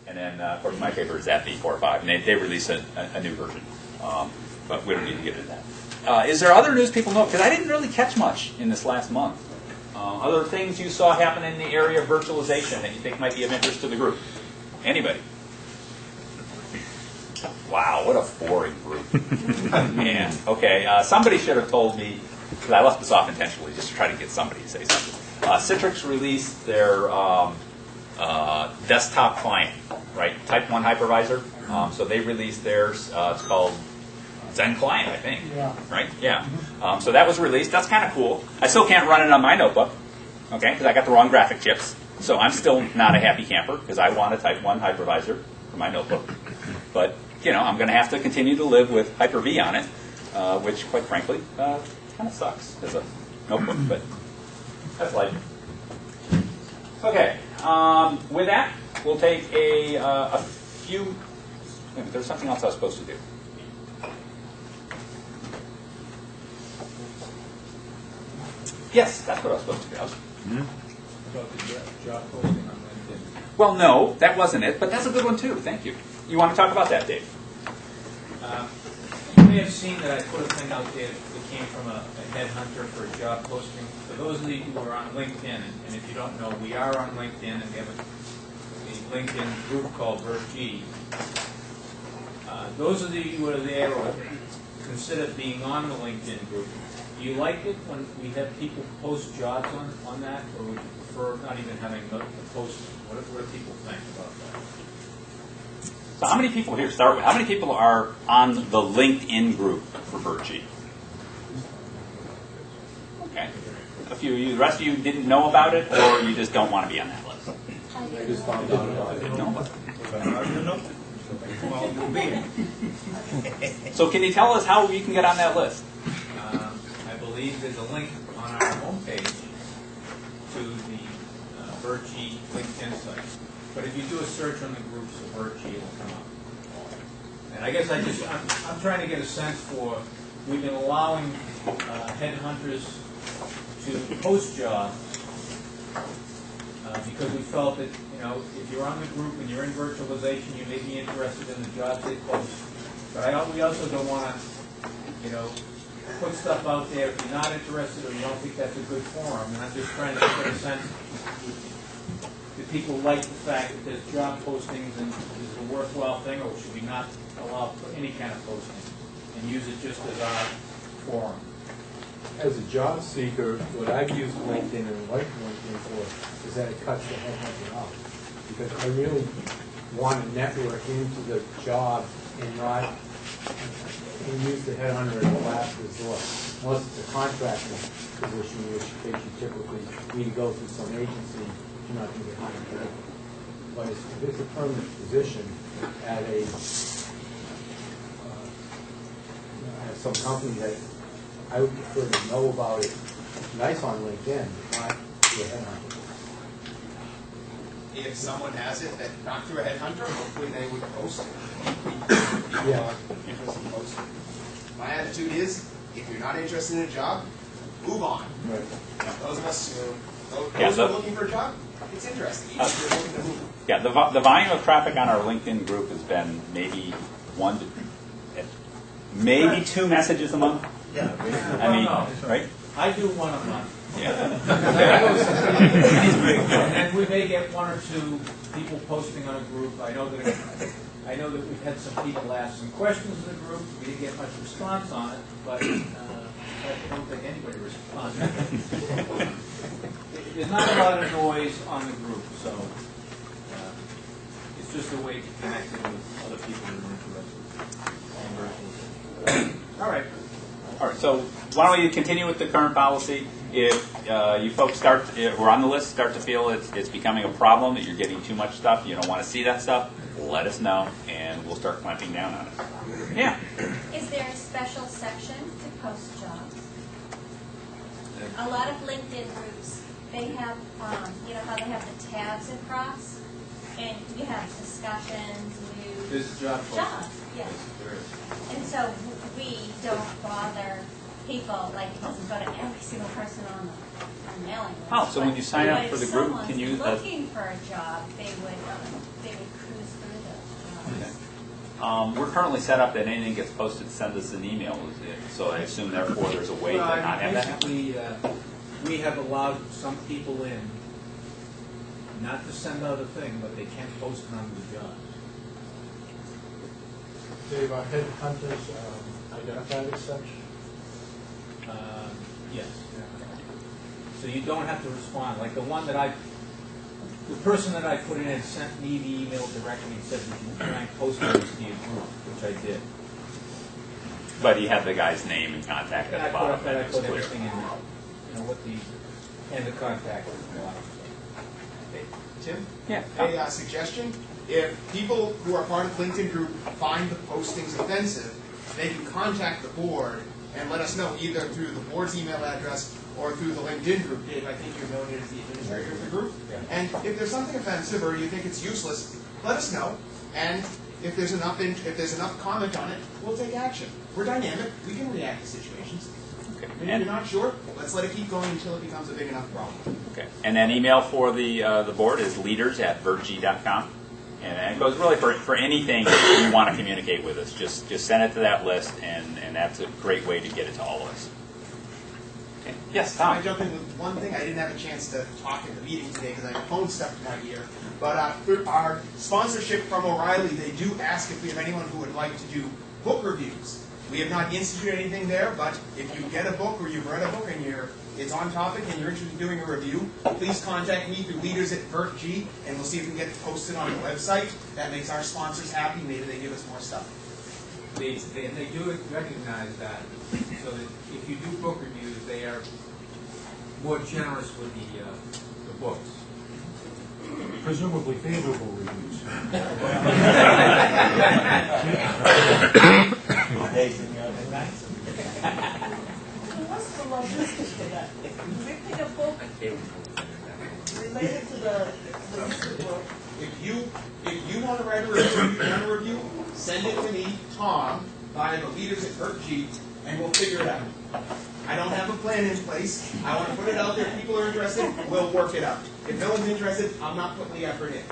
And then, of course, my favorite is FV45, and they release a new version. But we don't need to get into that. Is there other news people know? Because I didn't really catch much in this last month. Other things you saw happen in the area of virtualization that you think might be of interest to the group? Anybody? Wow, what a boring group. Man, okay. Somebody should have told me, because I left this off intentionally just to try to get somebody to say something. Citrix released their desktop client, right? Type 1 hypervisor. So they released theirs. It's called Zen Client, I think. Yeah. Right? Yeah. So that was released. That's kind of cool. I still can't run it on my notebook, okay, because I got the wrong graphic chips. So I'm still not a happy camper because I want a Type 1 hypervisor for my notebook. But, you know, I'm going to have to continue to live with Hyper-V on it, which, quite frankly, kind of sucks as a notebook, but that's life. Okay. With that, we'll take a few... Wait a minute, there's something else I was supposed to do. Yes, that's what I was supposed to do. About the job posting on LinkedIn. Well, no, that wasn't it, but that's a good one too. Thank you. You want to talk about that, Dave? You may have seen that I put a thing out there that came from a headhunter for a job posting. For those of you who are on LinkedIn, and if you don't know, we are on LinkedIn, and we have a LinkedIn group called VertG. Those of you who are there or consider being on the LinkedIn group, do you like it when we have people post jobs on that, or would you prefer not even having the post? What do people think about that? So how many people, here, start with, how many people are on the LinkedIn group for VertG? Okay. A few of you. The rest of you didn't know about it, or you just don't want to be on that list? I just found out about it. No. So can you tell us how we can get on that list? I believe there's a link on our homepage to the VertG LinkedIn site. But if you do a search on the groups of VertG, it'll come up. And I guess I'm trying to get a sense for, we've been allowing headhunters to post jobs because we felt that, you know, if you're on the group and you're in virtualization, you may be interested in the jobs they post. But we also don't want to, you know, put stuff out there if you're not interested or you don't think that's a good forum. And I'm just trying to get a sense, do people like the fact that there's job postings and is it a worthwhile thing, or should we not allow any kind of posting and use it just as our forum? As a job seeker, what I've used LinkedIn and like LinkedIn for is that it cuts the headhunting out. Because I really want to network into the job and not and use the headhunter as a last resort. Unless it's a contracting position, in which case you typically need to go through some agency, you're not going to get hired directly. But if it's a permanent position at a at some company that I would prefer to know about it nice on LinkedIn, not through a headhunter. If someone has it that not through a headhunter, hopefully they would post it. Yeah. Interested in posting. My attitude is, if you're not interested in a job, move on. Right. Those of us who Yeah, are looking for a job, it's interesting. Even if you're looking to move. Yeah, the volume of traffic on our LinkedIn group has been maybe 2 messages a month. Yeah. I mean, No. right? I do one a month. Yeah. And we may get 1 or 2 people posting on a group. I know that we've had some people ask some questions in the group. We didn't get much response on it, but I don't think anybody responded. There's not a lot of noise on the group, so it's just a way to connect it with other people who are interested in virtualization. All right. All right, so why don't we continue with the current policy? If you folks who are on the list start to feel it's becoming a problem, that you're getting too much stuff, you don't want to see that stuff, let us know, and we'll start clamping down on it. Yeah? Is there a special section to post jobs? A lot of LinkedIn groups, they have, you know how they have the tabs across? And you have discussions, news, This is job posting. jobs, yes. There is. And so we don't bother people, like it doesn't go to every single person on the mailing list. Oh, so when you sign up for the group, can you... But if someone's looking for a job, they would cruise We're currently set up that anything gets posted, send us an email. So I assume therefore there's a way to Well, not have that happen? basically, we have allowed some people in, not to send out a thing, but they can post it on the jobs. Dave, are headhunters identified as such? Yes. So you don't have to respond, like the one that the person that I put in had sent me the email directly and said, "Would you try and post this to your group?" Which I did. But he had the guy's name and contact And at I the bottom. put and it was clear. everything in there, what and the contact was a lot. Hey, Tim? Yeah. A suggestion, if people who are part of the LinkedIn group find the postings offensive, they can contact the board and let us know either through the board's email address or through the LinkedIn group. Dave, I think you're known as the administrator of the group. Yeah. And if there's something offensive or you think it's useless, let us know. And if there's enough comment on it, we'll take action. We're dynamic. We can react to situations. Okay. If you're And, not sure, let's let it keep going until it becomes a big enough problem. okay. And then email for the board is leaders@virg.com. And it goes really for anything that you want to communicate with us. Just send it to that list, and that's a great way to get it to all of us. Okay. Yes, Can I Tom. jump in with one thing? I didn't have a chance to talk at the meeting today because I had a phone stuck in my ear. But for our sponsorship from O'Reilly, they do ask if we have anyone who would like to do book reviews. We have not instituted anything there, but if you get a book or you've read a book and it's on topic and you're interested in doing a review, please contact me through leaders@VertG, and we'll see if we can get it posted on the website. That makes our sponsors happy. Maybe they give us more stuff. They do recognize that, so that if you do book reviews, they are more generous with the books. Presumably favorable reviews. What's the logistics for that? We pick a book related to the music book. If you want to write a review, send it to me, Tom, via the leaders@VertG, and we'll figure it out. I don't have a plan in place. I want to put it out there. If people are interested, we'll work it out. If no one's interested, I'm not putting the effort in.